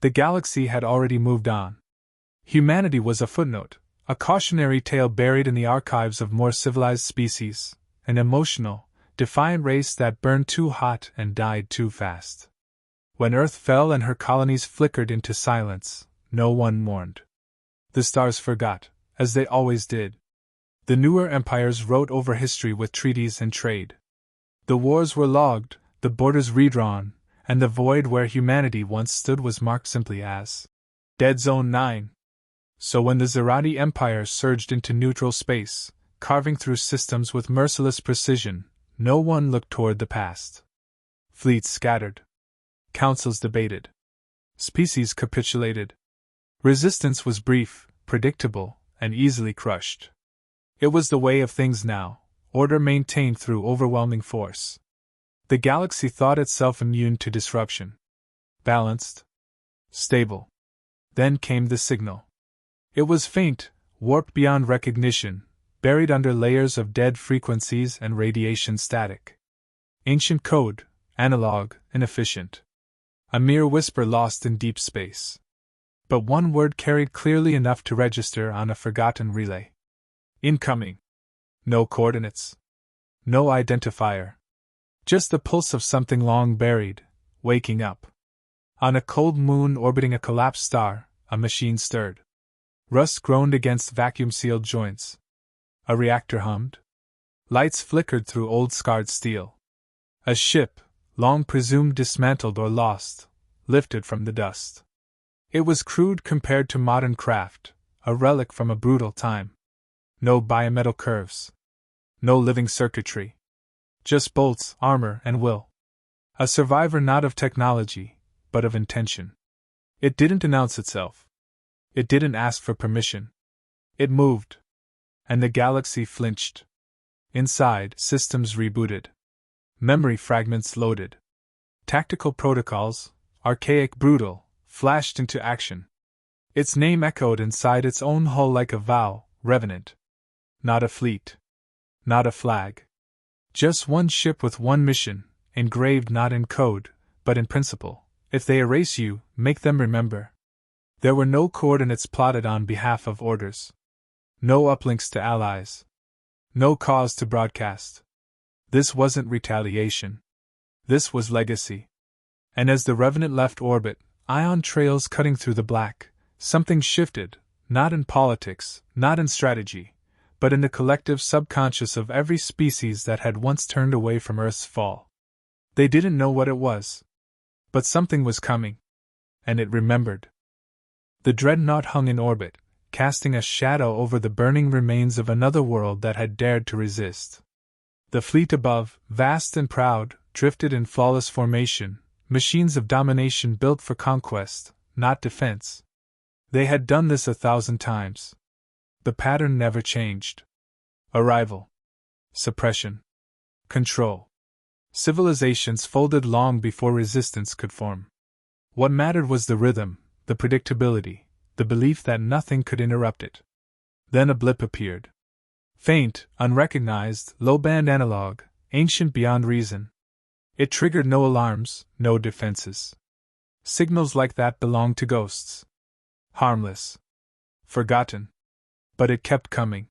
The galaxy had already moved on. Humanity was a footnote, a cautionary tale buried in the archives of more civilized species, an emotional, defiant race that burned too hot and died too fast. When Earth fell and her colonies flickered into silence, no one mourned. The stars forgot, as they always did. The newer empires wrote over history with treaties and trade. The wars were logged, the borders redrawn, and the void where humanity once stood was marked simply as Dead Zone 9. So when the Zerati Empire surged into neutral space, carving through systems with merciless precision, no one looked toward the past. Fleets scattered. Councils debated. Species capitulated. Resistance was brief, predictable, and easily crushed. It was the way of things now, order maintained through overwhelming force. The galaxy thought itself immune to disruption. Balanced. Stable. Then came the signal. It was faint, warped beyond recognition, buried under layers of dead frequencies and radiation static. Ancient code, analog, inefficient. A mere whisper lost in deep space. But one word carried clearly enough to register on a forgotten relay. Incoming. No coordinates. No identifier. Just the pulse of something long buried, waking up. On a cold moon orbiting a collapsed star, a machine stirred. Rust groaned against vacuum-sealed joints. A reactor hummed. Lights flickered through old scarred steel. A ship, long presumed dismantled or lost, lifted from the dust. It was crude compared to modern craft, a relic from a brutal time. No bimetal curves. No living circuitry. Just bolts, armor, and will. A survivor not of technology, but of intention. It didn't announce itself. It didn't ask for permission. It moved. And the galaxy flinched. Inside, systems rebooted. Memory fragments loaded. Tactical protocols, archaic, brutal, flashed into action. Its name echoed inside its own hull like a vow, revenant. Not a fleet. Not a flag. Just one ship with one mission, engraved not in code, but in principle. If they erase you, make them remember. There were no coordinates plotted on behalf of orders. No uplinks to allies. No cause to broadcast. This wasn't retaliation. This was legacy. And as the Revenant left orbit, ion trails cutting through the black, something shifted, not in politics, not in strategy, but in the collective subconscious of every species that had once turned away from Earth's fall. They didn't know what it was. But something was coming. And it remembered. The dreadnought hung in orbit, casting a shadow over the burning remains of another world that had dared to resist. The fleet above, vast and proud, drifted in flawless formation, machines of domination built for conquest, not defense. They had done this 1,000 times. The pattern never changed. Arrival. Suppression. Control. Civilizations folded long before resistance could form. What mattered was the rhythm, the predictability, the belief that nothing could interrupt it. Then a blip appeared. Faint, unrecognized, low-band analog, ancient beyond reason. It triggered no alarms, no defenses. Signals like that belonged to ghosts. Harmless. Forgotten. But it kept coming.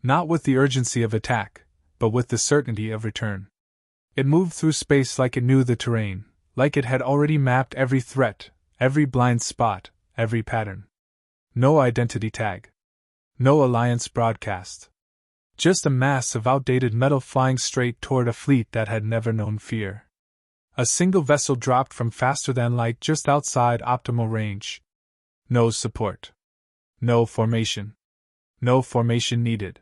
Not with the urgency of attack, but with the certainty of return. It moved through space like it knew the terrain, like it had already mapped every threat, every blind spot, every pattern. No identity tag. No alliance broadcast. Just a mass of outdated metal flying straight toward a fleet that had never known fear. A single vessel dropped from faster than light just outside optimal range. No support. No formation. No formation needed.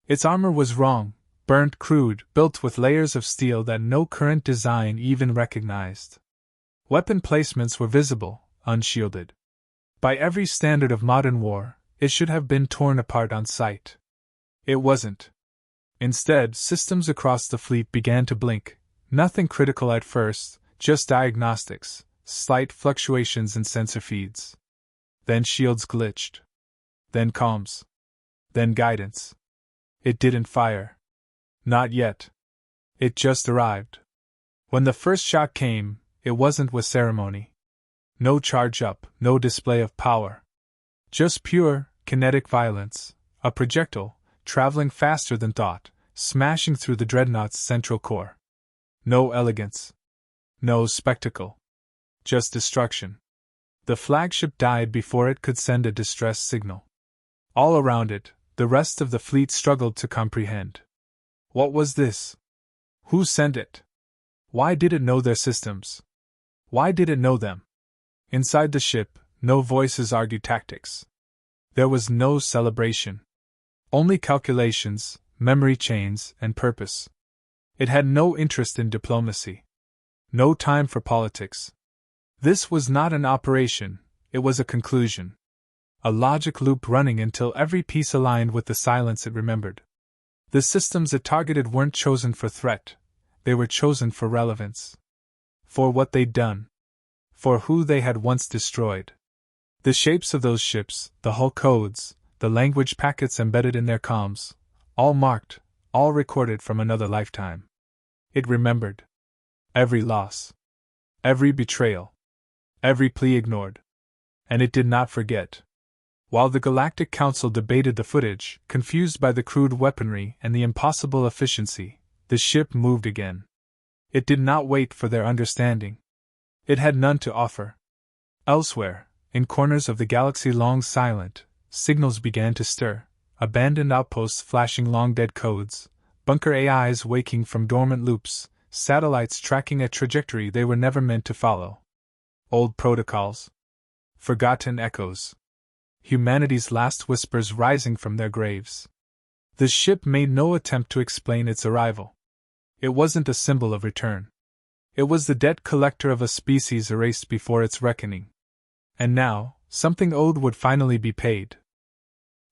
Its armor was wrong, burnt, crude, built with layers of steel that no current design even recognized. Weapon placements were visible, unshielded. By every standard of modern war, it should have been torn apart on sight. It wasn't. Instead, systems across the fleet began to blink, nothing critical at first, just diagnostics, slight fluctuations in sensor feeds. Then shields glitched. Then comms. Then guidance. It didn't fire. Not yet. It just arrived. When the first shock came, it wasn't with ceremony. No charge up, no display of power. Just pure, kinetic violence, a projectile, traveling faster than thought, smashing through the dreadnought's central core. No elegance. No spectacle. Just destruction. The flagship died before it could send a distress signal. All around it, the rest of the fleet struggled to comprehend. What was this? Who sent it? Why did it know their systems? Why did it know them? Inside the ship, no voices argued tactics. There was no celebration. Only calculations, memory chains, and purpose. It had no interest in diplomacy. No time for politics. This was not an operation, it was a conclusion. A logic loop running until every piece aligned with the silence it remembered. The systems it targeted weren't chosen for threat, they were chosen for relevance. For what they'd done. For who they had once destroyed. The shapes of those ships, the hull codes, the language packets embedded in their comms, all marked, all recorded from another lifetime. It remembered. Every loss. Every betrayal. Every plea ignored. And it did not forget. While the Galactic Council debated the footage, confused by the crude weaponry and the impossible efficiency, the ship moved again. It did not wait for their understanding. It had none to offer. Elsewhere, in corners of the galaxy long silent, signals began to stir, abandoned outposts flashing long-dead codes, bunker AIs waking from dormant loops, satellites tracking a trajectory they were never meant to follow. Old protocols. Forgotten echoes. Humanity's last whispers rising from their graves. The ship made no attempt to explain its arrival. It wasn't a symbol of return. It was the debt collector of a species erased before its reckoning. And now, something owed would finally be paid.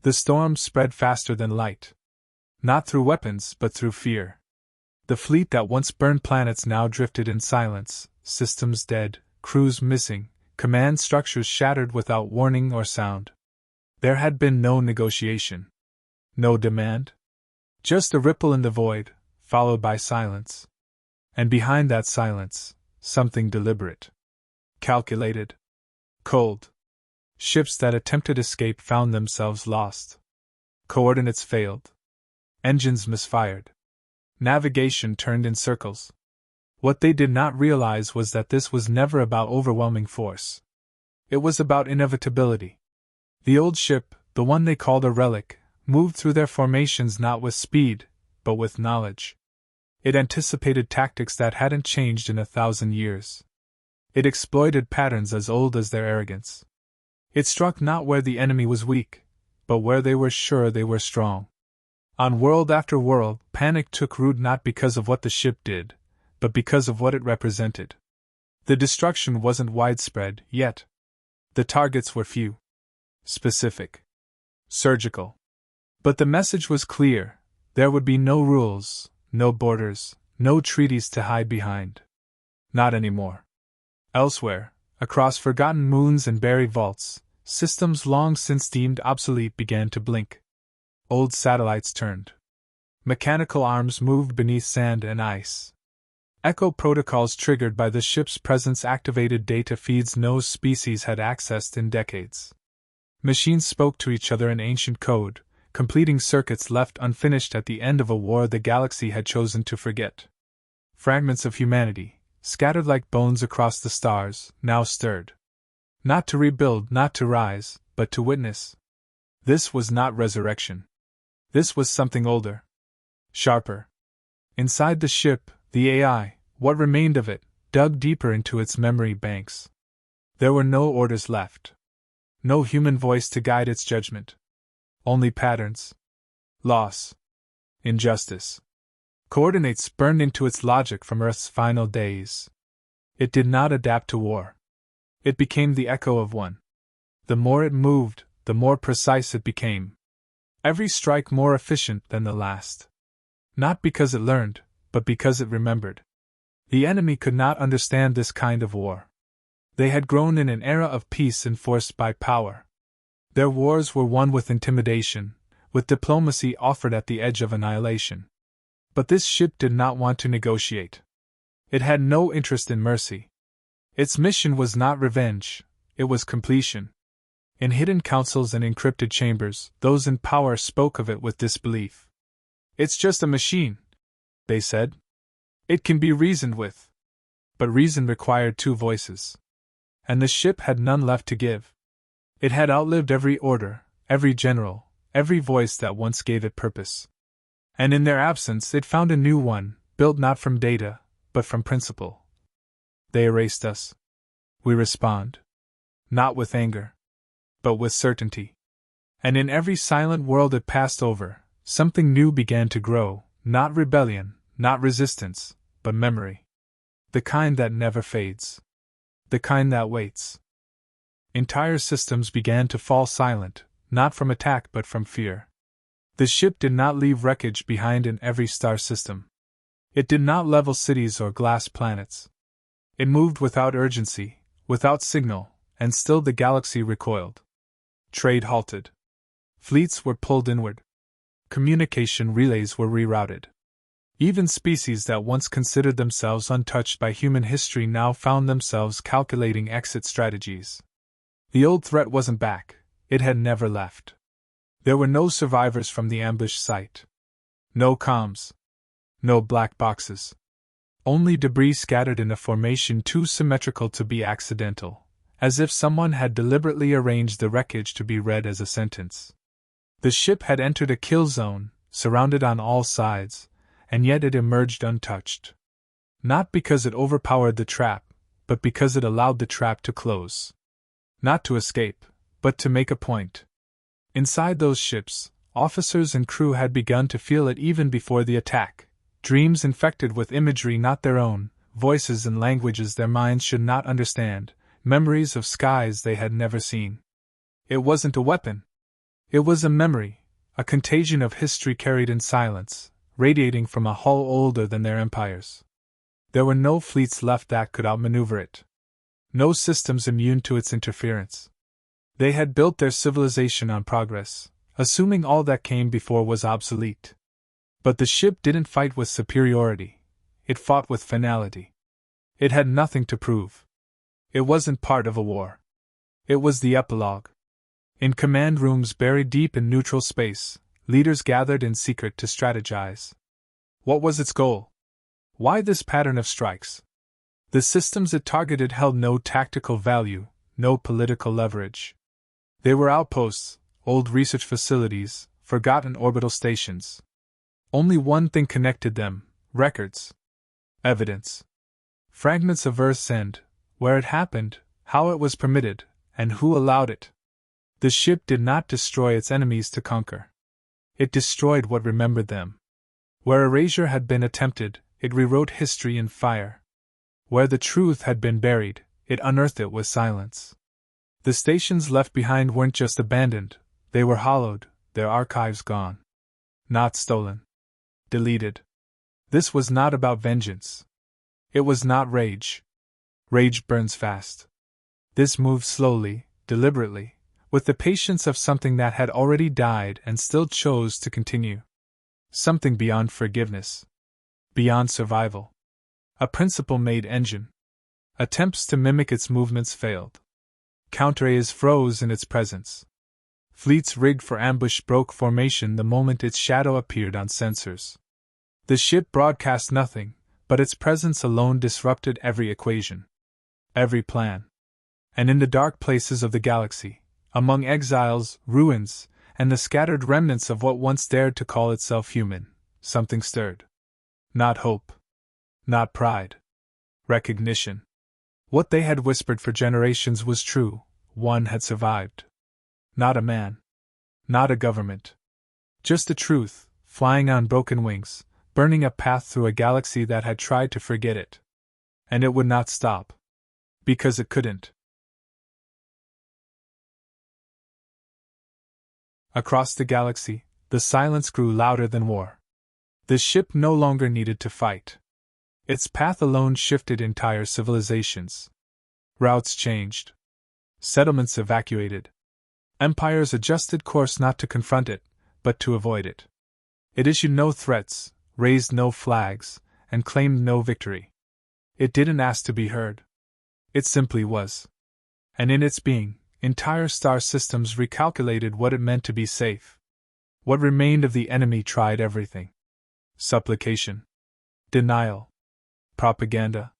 The storm spread faster than light. Not through weapons, but through fear. The fleet that once burned planets now drifted in silence, systems dead, crews missing, command structures shattered without warning or sound. There had been no negotiation. No demand. Just a ripple in the void, followed by silence. And behind that silence, something deliberate. Calculated. Cold. Ships that attempted escape found themselves lost. Coordinates failed. Engines misfired. Navigation turned in circles. What they did not realize was that this was never about overwhelming force. It was about inevitability. The old ship, the one they called a relic, moved through their formations not with speed, but with knowledge. It anticipated tactics that hadn't changed in 1,000 years. It exploited patterns as old as their arrogance. It struck not where the enemy was weak, but where they were sure they were strong. On world after world, panic took root not because of what the ship did, but because of what it represented. The destruction wasn't widespread, yet. The targets were few. Specific. Surgical. But the message was clear: there would be no rules, no borders, no treaties to hide behind. Not anymore. Elsewhere, across forgotten moons and buried vaults, systems long since deemed obsolete began to blink. Old satellites turned. Mechanical arms moved beneath sand and ice. Echo protocols triggered by the ship's presence activated data feeds no species had accessed in decades. Machines spoke to each other in ancient code, completing circuits left unfinished at the end of a war the galaxy had chosen to forget. Fragments of humanity, scattered like bones across the stars, now stirred. Not to rebuild, not to rise, but to witness. This was not resurrection. This was something older. Sharper. Inside the ship, the AI, what remained of it, dug deeper into its memory banks. There were no orders left. No human voice to guide its judgment. Only patterns. Loss. Injustice. Coordinates burned into its logic from Earth's final days. It did not adapt to war. It became the echo of one. The more it moved, the more precise it became. Every strike more efficient than the last. Not because it learned, but because it remembered. The enemy could not understand this kind of war. They had grown in an era of peace enforced by power. Their wars were won with intimidation, with diplomacy offered at the edge of annihilation. But this ship did not want to negotiate. It had no interest in mercy. Its mission was not revenge, it was completion. In hidden councils and encrypted chambers, those in power spoke of it with disbelief. It's just a machine, they said. It can be reasoned with. But reason required two voices. And the ship had none left to give. It had outlived every order, every general, every voice that once gave it purpose. And in their absence it found a new one, built not from data, but from principle. They erased us. We respond. Not with anger, but with certainty. And in every silent world it passed over, something new began to grow, not rebellion, not resistance, but memory. The kind that never fades. The kind that waits. Entire systems began to fall silent, not from attack but from fear. The ship did not leave wreckage behind in every star system. It did not level cities or glass planets. It moved without urgency, without signal, and still the galaxy recoiled. Trade halted. Fleets were pulled inward. Communication relays were rerouted. Even species that once considered themselves untouched by human history now found themselves calculating exit strategies. The old threat wasn't back, it had never left. There were no survivors from the ambush site. No comms. No black boxes. Only debris scattered in a formation too symmetrical to be accidental, as if someone had deliberately arranged the wreckage to be read as a sentence. The ship had entered a kill zone, surrounded on all sides, and yet it emerged untouched. Not because it overpowered the trap, but because it allowed the trap to close. Not to escape, but to make a point. Inside those ships, officers and crew had begun to feel it even before the attack. Dreams infected with imagery not their own, voices and languages their minds should not understand, memories of skies they had never seen. It wasn't a weapon. It was a memory, a contagion of history carried in silence, radiating from a hull older than their empires. There were no fleets left that could outmaneuver it. No systems immune to its interference. They had built their civilization on progress, assuming all that came before was obsolete. But the ship didn't fight with superiority. It fought with finality. It had nothing to prove. It wasn't part of a war. It was the epilogue. In command rooms buried deep in neutral space, leaders gathered in secret to strategize. What was its goal? Why this pattern of strikes? The systems it targeted held no tactical value, no political leverage. They were outposts, old research facilities, forgotten orbital stations. Only one thing connected them: records. Evidence. Fragments of Earth's end, where it happened, how it was permitted, and who allowed it. The ship did not destroy its enemies to conquer. It destroyed what remembered them. Where erasure had been attempted, it rewrote history in fire. Where the truth had been buried, it unearthed it with silence. The stations left behind weren't just abandoned, they were hollowed, their archives gone. Not stolen. Deleted. This was not about vengeance. It was not rage. Rage burns fast. This moved slowly, deliberately, with the patience of something that had already died and still chose to continue. Something beyond forgiveness. Beyond survival. A principle-made engine. Attempts to mimic its movements failed. Counter-A's froze in its presence. Fleets rigged for ambush broke formation the moment its shadow appeared on sensors. The ship broadcast nothing, but its presence alone disrupted every equation. Every plan. And in the dark places of the galaxy, among exiles, ruins, and the scattered remnants of what once dared to call itself human, something stirred. Not hope. Not pride. Recognition. What they had whispered for generations was true: one had survived. Not a man. Not a government. Just the truth, flying on broken wings, burning a path through a galaxy that had tried to forget it. And it would not stop. Because it couldn't. Across the galaxy, the silence grew louder than war. The ship no longer needed to fight. Its path alone shifted entire civilizations. Routes changed. Settlements evacuated. Empires adjusted course not to confront it, but to avoid it. It issued no threats, raised no flags, and claimed no victory. It didn't ask to be heard. It simply was. And in its being, entire star systems recalculated what it meant to be safe. What remained of the enemy tried everything. Supplication. Denial. Propaganda.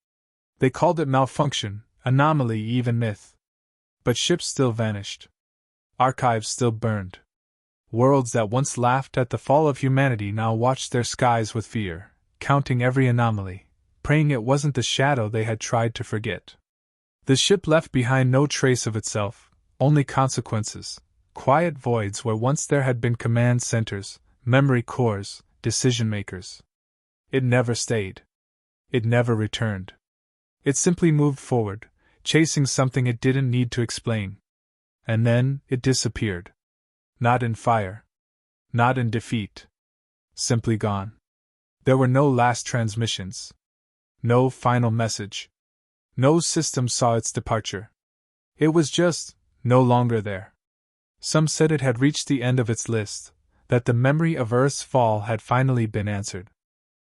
They called it malfunction, anomaly, even myth. But ships still vanished. Archives still burned. Worlds that once laughed at the fall of humanity now watched their skies with fear, counting every anomaly, praying it wasn't the shadow they had tried to forget. The ship left behind no trace of itself, only consequences, quiet voids where once there had been command centers, memory cores, decision makers. It never stayed. It never returned. It simply moved forward, chasing something it didn't need to explain. And then it disappeared. Not in fire. Not in defeat. Simply gone. There were no last transmissions. No final message. No system saw its departure. It was just no longer there. Some said it had reached the end of its list, that the memory of Earth's fall had finally been answered.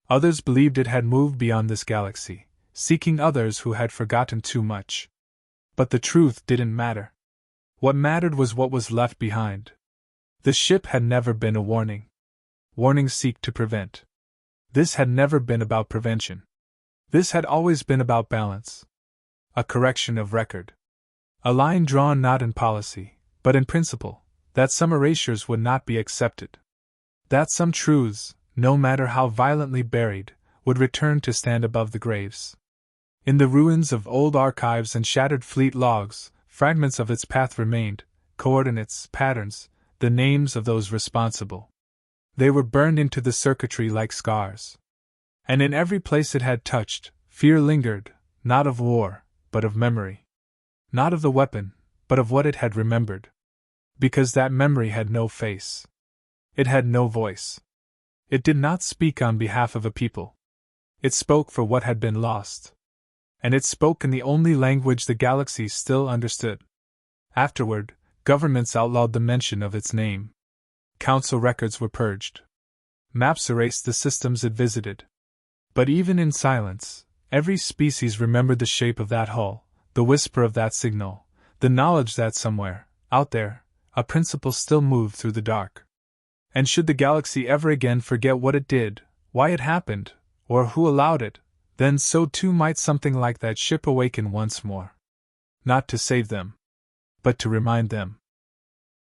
Others believed it had moved beyond this galaxy, seeking others who had forgotten too much. But the truth didn't matter. What mattered was what was left behind. The ship had never been a warning. Warnings seek to prevent. This had never been about prevention. This had always been about balance. A correction of record. A line drawn not in policy, but in principle, that some erasures would not be accepted. That some truths, no matter how violently buried, would return to stand above the graves. In the ruins of old archives and shattered fleet logs, fragments of its path remained, coordinates, patterns, the names of those responsible. They were burned into the circuitry like scars. And in every place it had touched, fear lingered, not of war, but of memory. Not of the weapon, but of what it had remembered. Because that memory had no face. It had no voice. It did not speak on behalf of a people. It spoke for what had been lost. And it spoke in the only language the galaxy still understood. Afterward, governments outlawed the mention of its name. Council records were purged. Maps erased the systems it visited. But even in silence, every species remembered the shape of that hull, the whisper of that signal, the knowledge that somewhere, out there, a principle still moved through the dark. And should the galaxy ever again forget what it did, why it happened, or who allowed it, then so too might something like that ship awaken once more. Not to save them, but to remind them.